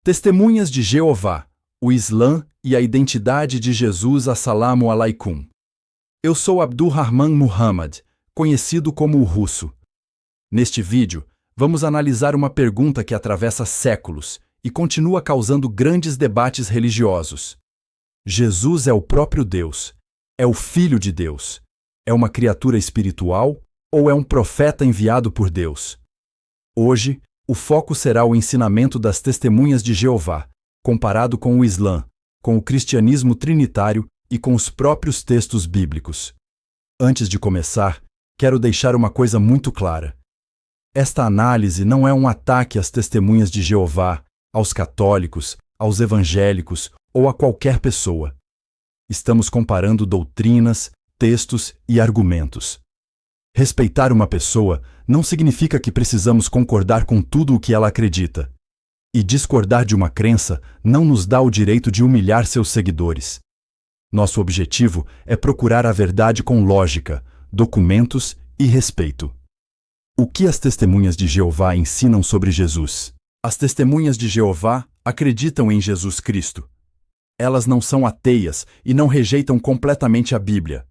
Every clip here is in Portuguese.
Testemunhas de Jeová, o Islã e a identidade de Jesus. Assalamu alaikum. Eu sou Abdulrahman Muhammad, conhecido como o Russo. Neste vídeo, vamos analisar uma pergunta que atravessa séculos e continua causando grandes debates religiosos. Jesus é o próprio Deus? É o Filho de Deus? É uma criatura espiritual ou é um profeta enviado por Deus? Hoje, o foco será o ensinamento das Testemunhas de Jeová, comparado com o Islã, com o cristianismo trinitário e com os próprios textos bíblicos. Antes de começar, quero deixar uma coisa muito clara. Esta análise não é um ataque às Testemunhas de Jeová, aos católicos, aos evangélicos ou a qualquer pessoa. Estamos comparando doutrinas, textos e argumentos. Respeitar uma pessoa não significa que precisamos concordar com tudo o que ela acredita. E discordar de uma crença não nos dá o direito de humilhar seus seguidores. Nosso objetivo é procurar a verdade com lógica, documentos e respeito. O que as Testemunhas de Jeová ensinam sobre Jesus? As Testemunhas de Jeová acreditam em Jesus Cristo. Elas não são ateias e não rejeitam completamente a Bíblia.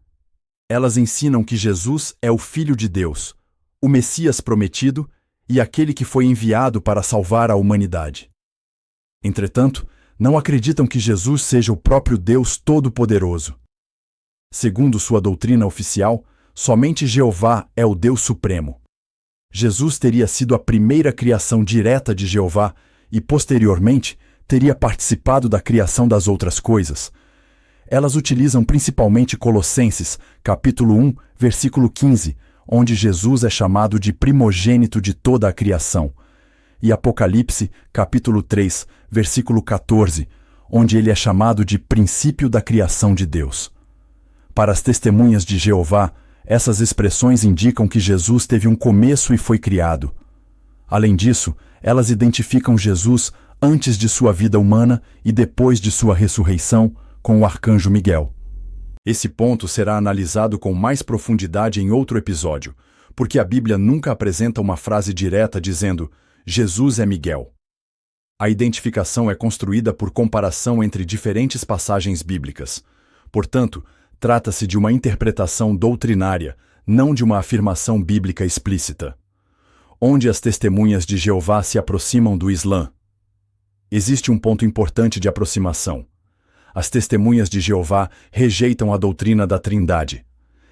Elas ensinam que Jesus é o Filho de Deus, o Messias prometido e aquele que foi enviado para salvar a humanidade. Entretanto, não acreditam que Jesus seja o próprio Deus Todo-Poderoso. Segundo sua doutrina oficial, somente Jeová é o Deus Supremo. Jesus teria sido a primeira criação direta de Jeová e, posteriormente, teria participado da criação das outras coisas. Elas utilizam principalmente Colossenses, capítulo 1, versículo 15, onde Jesus é chamado de primogênito de toda a criação, e Apocalipse, capítulo 3, versículo 14, onde ele é chamado de princípio da criação de Deus. Para as Testemunhas de Jeová, essas expressões indicam que Jesus teve um começo e foi criado. Além disso, elas identificam Jesus antes de sua vida humana e depois de sua ressurreição, com o arcanjo Miguel. Esse ponto será analisado com mais profundidade em outro episódio, porque a Bíblia nunca apresenta uma frase direta dizendo Jesus é Miguel. A identificação é construída por comparação entre diferentes passagens bíblicas. Portanto, trata-se de uma interpretação doutrinária, não de uma afirmação bíblica explícita. Onde as Testemunhas de Jeová se aproximam do Islã? Existe um ponto importante de aproximação. As Testemunhas de Jeová rejeitam a doutrina da Trindade.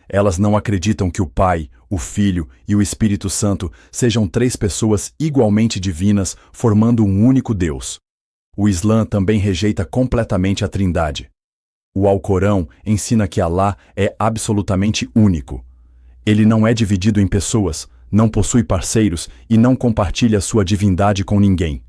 Elas não acreditam que o Pai, o Filho e o Espírito Santo sejam três pessoas igualmente divinas, formando um único Deus. O Islã também rejeita completamente a Trindade. O Alcorão ensina que Alá é absolutamente único. Ele não é dividido em pessoas, não possui parceiros e não compartilha sua divindade com ninguém.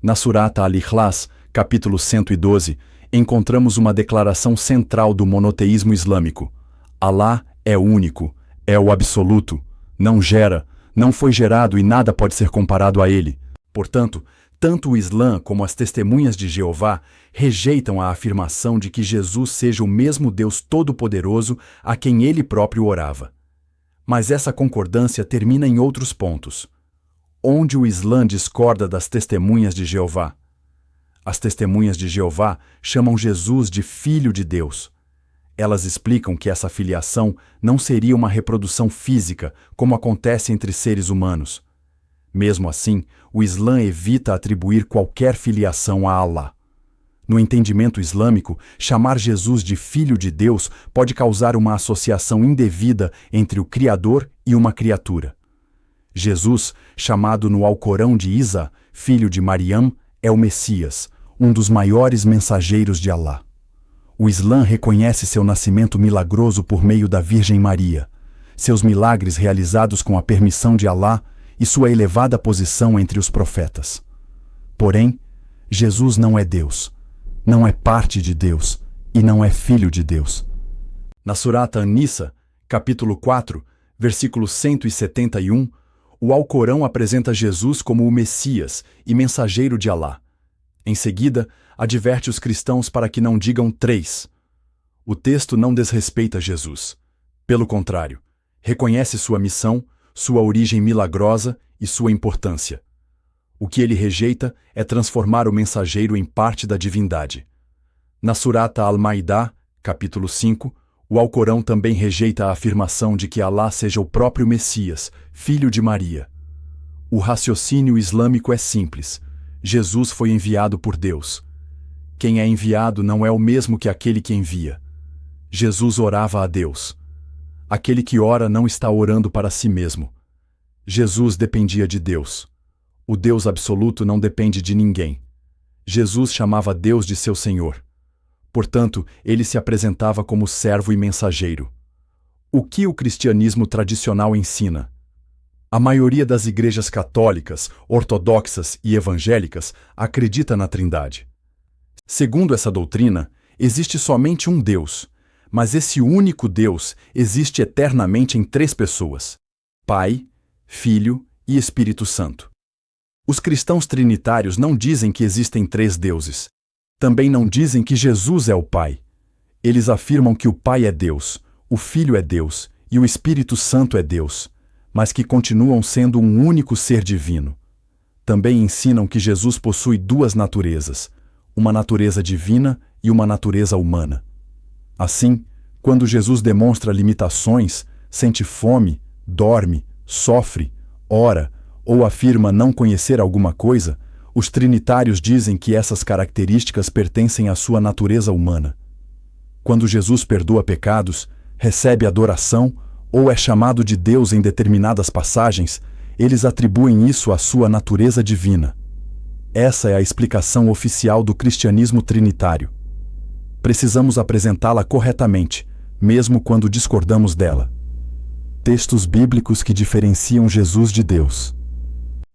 Na Surata Al-Ikhlas, capítulo 112, encontramos uma declaração central do monoteísmo islâmico. Alá é único, é o absoluto, não gera, não foi gerado e nada pode ser comparado a ele. Portanto, tanto o Islã como as Testemunhas de Jeová rejeitam a afirmação de que Jesus seja o mesmo Deus Todo-Poderoso a quem ele próprio orava. Mas essa concordância termina em outros pontos. Onde o Islã discorda das Testemunhas de Jeová? As Testemunhas de Jeová chamam Jesus de Filho de Deus. Elas explicam que essa filiação não seria uma reprodução física, como acontece entre seres humanos. Mesmo assim, o Islã evita atribuir qualquer filiação a Alá. No entendimento islâmico, chamar Jesus de Filho de Deus pode causar uma associação indevida entre o Criador e uma criatura. Jesus, chamado no Alcorão de Isa, filho de Mariam, é o Messias, um dos maiores mensageiros de Alá. O Islã reconhece seu nascimento milagroso por meio da Virgem Maria, seus milagres realizados com a permissão de Alá e sua elevada posição entre os profetas. Porém, Jesus não é Deus, não é parte de Deus e não é filho de Deus. Na Surata An-Nisa, capítulo 4, versículo 171, o Alcorão apresenta Jesus como o Messias e mensageiro de Alá. Em seguida, adverte os cristãos para que não digam três. O texto não desrespeita Jesus. Pelo contrário, reconhece sua missão, sua origem milagrosa e sua importância. O que ele rejeita é transformar o mensageiro em parte da divindade. Na Surata Al-Maidah, capítulo 5, o Alcorão também rejeita a afirmação de que Alá seja o próprio Messias, filho de Maria. O raciocínio islâmico é simples. Jesus foi enviado por Deus. Quem é enviado não é o mesmo que aquele que envia. Jesus orava a Deus. Aquele que ora não está orando para si mesmo. Jesus dependia de Deus. O Deus absoluto não depende de ninguém. Jesus chamava Deus de seu Senhor. Portanto, ele se apresentava como servo e mensageiro. O que o cristianismo tradicional ensina? A maioria das igrejas católicas, ortodoxas e evangélicas acredita na Trindade. Segundo essa doutrina, existe somente um Deus, mas esse único Deus existe eternamente em 3 pessoas: Pai, Filho e Espírito Santo. Os cristãos trinitários não dizem que existem 3 deuses. Também não dizem que Jesus é o Pai. Eles afirmam que o Pai é Deus, o Filho é Deus e o Espírito Santo é Deus, mas que continuam sendo um único ser divino. Também ensinam que Jesus possui 2 naturezas, uma natureza divina e uma natureza humana. Assim, quando Jesus demonstra limitações, sente fome, dorme, sofre, ora ou afirma não conhecer alguma coisa, os trinitários dizem que essas características pertencem à sua natureza humana. Quando Jesus perdoa pecados, recebe adoração ou é chamado de Deus em determinadas passagens, eles atribuem isso à sua natureza divina. Essa é a explicação oficial do cristianismo trinitário. Precisamos apresentá-la corretamente, mesmo quando discordamos dela. Textos bíblicos que diferenciam Jesus de Deus.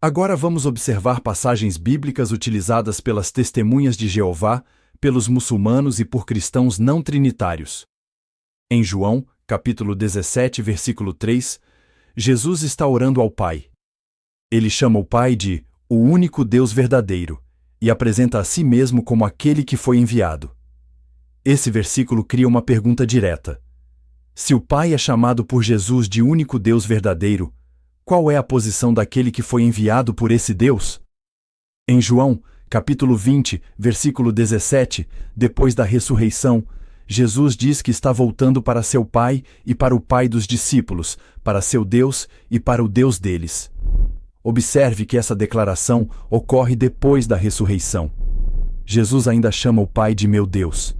Agora vamos observar passagens bíblicas utilizadas pelas testemunhas de Jeová, pelos muçulmanos e por cristãos não trinitários. Em João, capítulo 17, versículo 3, Jesus está orando ao Pai. Ele chama o Pai de o único Deus verdadeiro e apresenta a si mesmo como aquele que foi enviado. Esse versículo cria uma pergunta direta. Se o Pai é chamado por Jesus de único Deus verdadeiro, qual é a posição daquele que foi enviado por esse Deus? Em João, capítulo 20, versículo 17, depois da ressurreição, Jesus diz que está voltando para seu Pai e para o Pai dos discípulos, para seu Deus e para o Deus deles. Observe que essa declaração ocorre depois da ressurreição. Jesus ainda chama o Pai de meu Deus.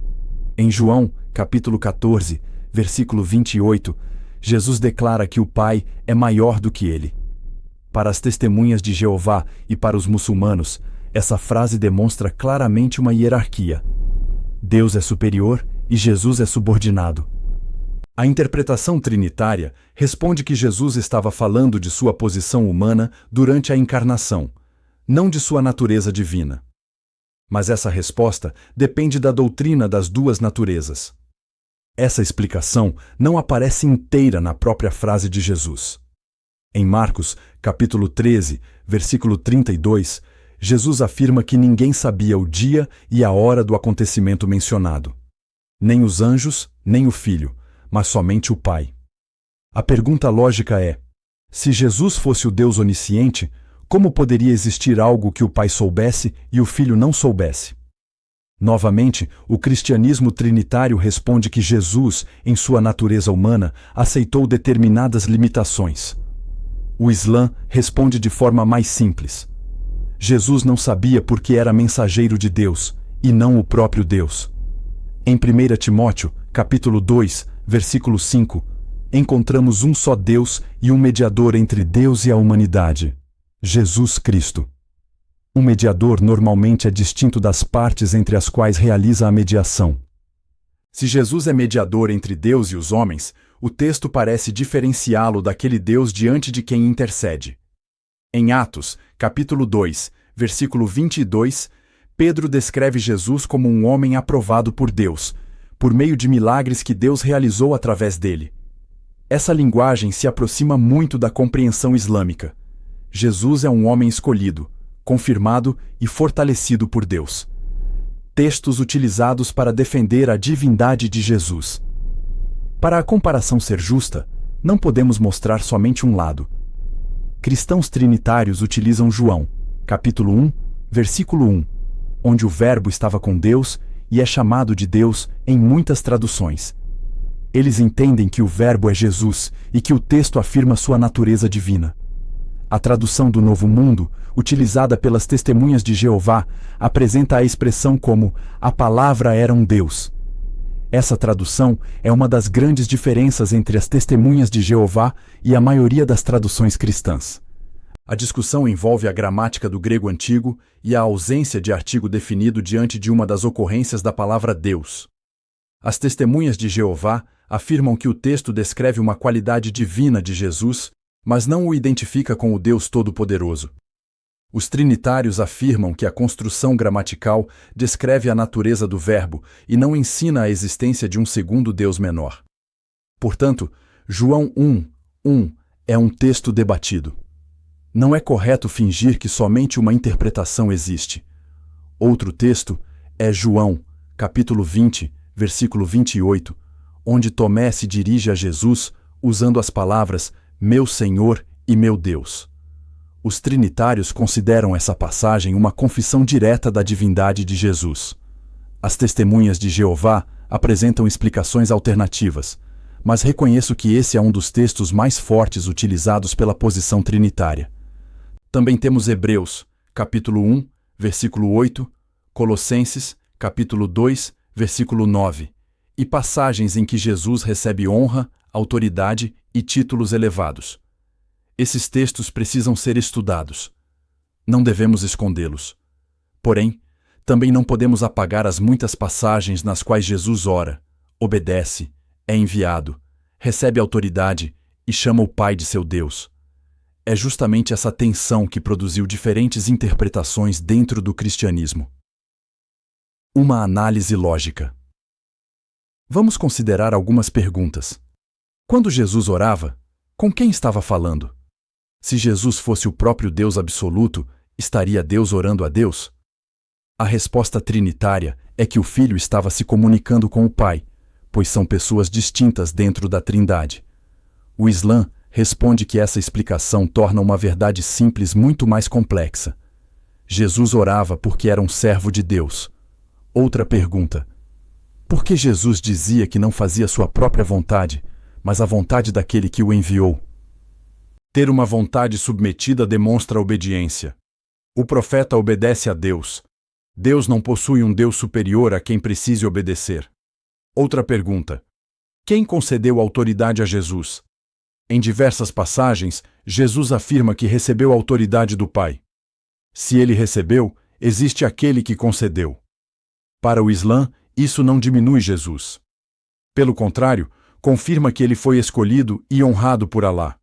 Em João, capítulo 14, versículo 28, Jesus declara que o Pai é maior do que ele. Para as testemunhas de Jeová e para os muçulmanos, essa frase demonstra claramente uma hierarquia. Deus é superior e Jesus é subordinado. A interpretação trinitária responde que Jesus estava falando de sua posição humana durante a encarnação, não de sua natureza divina. Mas essa resposta depende da doutrina das 2 naturezas. Essa explicação não aparece inteira na própria frase de Jesus. Em Marcos, capítulo 13, versículo 32, Jesus afirma que ninguém sabia o dia e a hora do acontecimento mencionado. Nem os anjos, nem o Filho, mas somente o Pai. A pergunta lógica é: se Jesus fosse o Deus onisciente, como poderia existir algo que o Pai soubesse e o Filho não soubesse? Novamente, o cristianismo trinitário responde que Jesus, em sua natureza humana, aceitou determinadas limitações. O Islã responde de forma mais simples. Jesus não sabia porque era mensageiro de Deus, e não o próprio Deus. Em 1 Timóteo, capítulo 2, versículo 5, encontramos um só Deus e um mediador entre Deus e a humanidade, Jesus Cristo. Um mediador normalmente é distinto das partes entre as quais realiza a mediação. Se Jesus é mediador entre Deus e os homens, o texto parece diferenciá-lo daquele Deus diante de quem intercede. Em Atos, capítulo 2, versículo 22, Pedro descreve Jesus como um homem aprovado por Deus, por meio de milagres que Deus realizou através dele. Essa linguagem se aproxima muito da compreensão islâmica. Jesus é um homem escolhido, confirmado e fortalecido por Deus. Textos utilizados para defender a divindade de Jesus. Para a comparação ser justa, não podemos mostrar somente um lado. Cristãos trinitários utilizam João, capítulo 1, versículo 1, onde o Verbo estava com Deus e é chamado de Deus em muitas traduções. Eles entendem que o Verbo é Jesus e que o texto afirma sua natureza divina. A tradução do Novo Mundo, utilizada pelas Testemunhas de Jeová, apresenta a expressão como "a palavra era um Deus". Essa tradução é uma das grandes diferenças entre as Testemunhas de Jeová e a maioria das traduções cristãs. A discussão envolve a gramática do grego antigo e a ausência de artigo definido diante de uma das ocorrências da palavra Deus. As Testemunhas de Jeová afirmam que o texto descreve uma qualidade divina de Jesus, mas não o identifica com o Deus Todo-Poderoso. Os trinitários afirmam que a construção gramatical descreve a natureza do Verbo e não ensina a existência de um segundo Deus menor. Portanto, João 1:1 é um texto debatido. Não é correto fingir que somente uma interpretação existe. Outro texto é João, capítulo 20, versículo 28, onde Tomé se dirige a Jesus usando as palavras "meu Senhor e meu Deus". Os trinitários consideram essa passagem uma confissão direta da divindade de Jesus. As Testemunhas de Jeová apresentam explicações alternativas, mas reconheço que esse é um dos textos mais fortes utilizados pela posição trinitária. Também temos Hebreus, capítulo 1, versículo 8, Colossenses, capítulo 2, versículo 9, e passagens em que Jesus recebe honra, autoridade e títulos elevados. Esses textos precisam ser estudados. Não devemos escondê-los. Porém, também não podemos apagar as muitas passagens nas quais Jesus ora, obedece, é enviado, recebe autoridade e chama o Pai de seu Deus. É justamente essa tensão que produziu diferentes interpretações dentro do cristianismo. Uma análise lógica. Vamos considerar algumas perguntas. Quando Jesus orava, com quem estava falando? Se Jesus fosse o próprio Deus absoluto, estaria Deus orando a Deus? A resposta trinitária é que o Filho estava se comunicando com o Pai, pois são pessoas distintas dentro da Trindade. O Islã responde que essa explicação torna uma verdade simples muito mais complexa. Jesus orava porque era um servo de Deus. Outra pergunta: por que Jesus dizia que não fazia sua própria vontade, mas a vontade daquele que o enviou? Ter uma vontade submetida demonstra obediência. O profeta obedece a Deus. Deus não possui um Deus superior a quem precise obedecer. Outra pergunta: quem concedeu autoridade a Jesus? Em diversas passagens, Jesus afirma que recebeu autoridade do Pai. Se ele recebeu, existe aquele que concedeu. Para o Islã, isso não diminui Jesus. Pelo contrário, confirma que ele foi escolhido e honrado por Alá.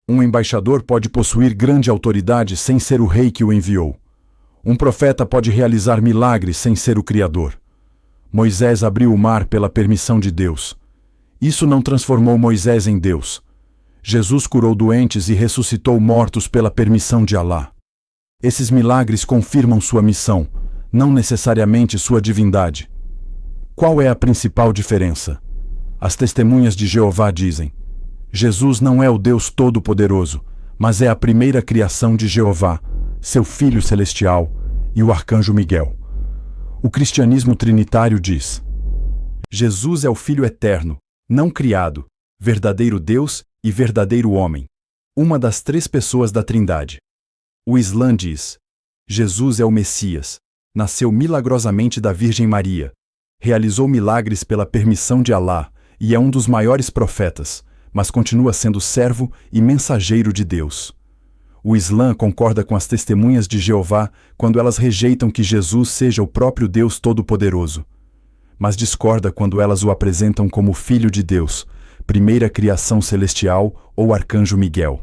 Um embaixador pode possuir grande autoridade sem ser o rei que o enviou. Um profeta pode realizar milagres sem ser o Criador. Moisés abriu o mar pela permissão de Deus. Isso não transformou Moisés em Deus. Jesus curou doentes e ressuscitou mortos pela permissão de Alá. Esses milagres confirmam sua missão, não necessariamente sua divindade. Qual é a principal diferença? As Testemunhas de Jeová dizem: Jesus não é o Deus Todo-Poderoso, mas é a primeira criação de Jeová, seu Filho Celestial e o Arcanjo Miguel. O cristianismo trinitário diz: Jesus é o Filho Eterno, não criado, verdadeiro Deus e verdadeiro homem, uma das três pessoas da Trindade. O Islã diz: Jesus é o Messias, nasceu milagrosamente da Virgem Maria, realizou milagres pela permissão de Alá e é um dos maiores profetas, mas continua sendo servo e mensageiro de Deus. O Islã concorda com as Testemunhas de Jeová quando elas rejeitam que Jesus seja o próprio Deus Todo-Poderoso, mas discorda quando elas o apresentam como Filho de Deus, primeira criação celestial ou Arcanjo Miguel.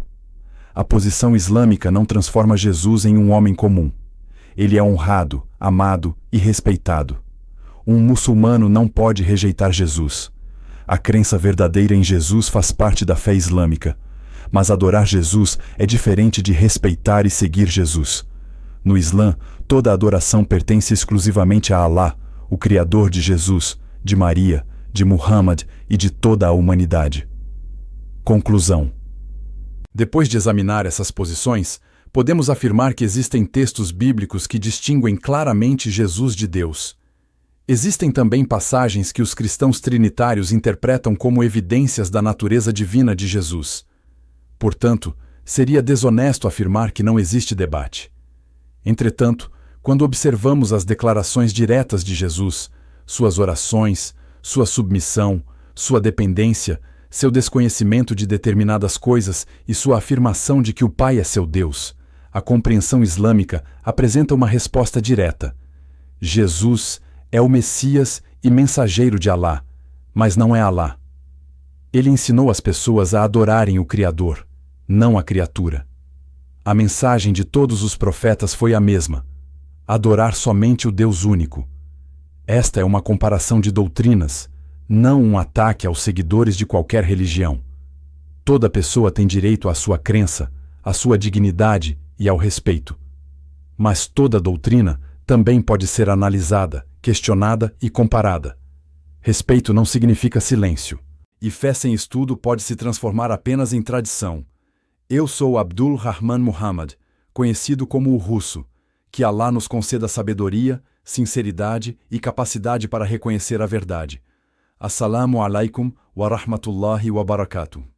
A posição islâmica não transforma Jesus em um homem comum. Ele é honrado, amado e respeitado. Um muçulmano não pode rejeitar Jesus. A crença verdadeira em Jesus faz parte da fé islâmica, mas adorar Jesus é diferente de respeitar e seguir Jesus. No Islã, toda adoração pertence exclusivamente a Alá, o Criador de Jesus, de Maria, de Muhammad e de toda a humanidade. Conclusão. Depois de examinar essas posições, podemos afirmar que existem textos bíblicos que distinguem claramente Jesus de Deus. Existem também passagens que os cristãos trinitários interpretam como evidências da natureza divina de Jesus. Portanto, seria desonesto afirmar que não existe debate. Entretanto, quando observamos as declarações diretas de Jesus, suas orações, sua submissão, sua dependência, seu desconhecimento de determinadas coisas e sua afirmação de que o Pai é seu Deus, a compreensão islâmica apresenta uma resposta direta. Jesus é o Messias e mensageiro de Alá, mas não é Alá. Ele ensinou as pessoas a adorarem o Criador, não a criatura. A mensagem de todos os profetas foi a mesma: adorar somente o Deus único. Esta é uma comparação de doutrinas, não um ataque aos seguidores de qualquer religião. Toda pessoa tem direito à sua crença, à sua dignidade e ao respeito. Mas toda doutrina também pode ser analisada, questionada e comparada. Respeito não significa silêncio, e fé sem estudo pode se transformar apenas em tradição. Eu sou Abdul Rahman Muhammad, conhecido como o Russo. Que Alá nos conceda sabedoria, sinceridade e capacidade para reconhecer a verdade. Assalamu alaikum wa rahmatullahi wa barakatuh.